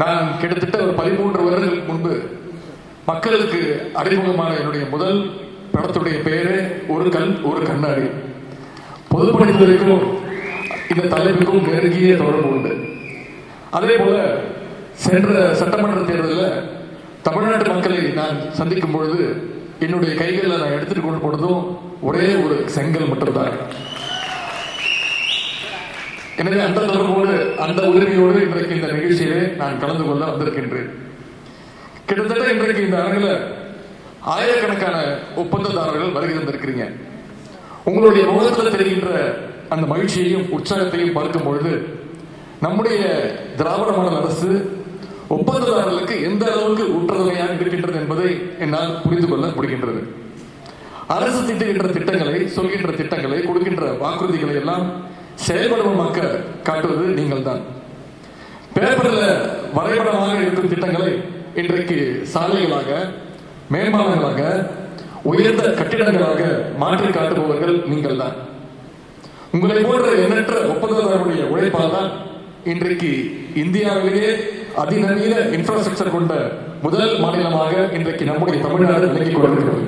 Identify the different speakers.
Speaker 1: நான் கிட்டத்தட்ட ஒரு 13 வருடங்களுக்கு முன்பு மக்களுக்கு அறிமுகமான என்னுடைய முதல் படத்துடைய பெயரே ஒரு கல் ஒரு கண்ணாடி. பொதுப்பணித்துறைக்கும் இந்த தலைப்புக்கும் நெருங்கிய தொடர்பு உண்டு. அதே போல சென்ற சட்டமன்ற தேர்தலில் தமிழ்நாட்டு மக்களை நான் சந்திக்கும் பொழுது என்னுடைய கைகளில் நான் எடுத்துட்டு கொண்டு போனதும் ஒரே ஒரு செங்கல் மட்டும்தான். எனவே அந்த தொடர்போடு அந்த உரிமையோடு இன்றைக்கு இந்த நிகழ்ச்சியிலே நான் கலந்து கொள்ள வந்திருக்கின்றேன். கிட்டத்தட்ட இன்றைக்கு இந்த அரங்கில் ஆயிரக்கணக்கான ஒப்பந்ததாரர்கள் வருகை தந்திருக்கிறீங்க. உங்களுடைய முகத்தில் தெரிகின்ற அந்த மகிழ்ச்சியையும் உற்சாகத்தையும் பார்க்கும் பொழுது நம்முடைய திராவிட மாடல் அரசு ஒப்பந்ததாரர்களுக்கு எந்த அளவுக்கு உற்றதுணையாக இருக்கின்றது என்பதை என்னால் புரிந்து கொள்ள முடிகின்றது. அரசு திட்டுகின்ற திட்டங்களை, சொல்கின்ற திட்டங்களை, கொடுக்கின்ற வாக்குறுதிகளை எல்லாம் செயல்படுவமாக்க காட்டுவது நீங்கள் தான். பேப்பரில் வரைபடமாக இருக்கும் திட்டங்களை இன்றைக்கு சாலைகளாக, மேம்பாலங்களாக, உயர்ந்த கட்டிடங்களாக மாற்றி காட்டுபவர்கள் நீங்கள் தான். உங்களை போன்ற எண்ணற்ற ஒப்பந்ததாரருடைய உழைப்பால் தான் இன்றைக்கு இந்தியாவிலேயே அதிநவீன இன்ஃப்ராஸ்ட்ரக்சர் கொண்ட முதல் மாநிலமாக இன்றைக்கு நம்முடைய தமிழ்நாடு விளங்கிக் கொண்டிருக்கிறது.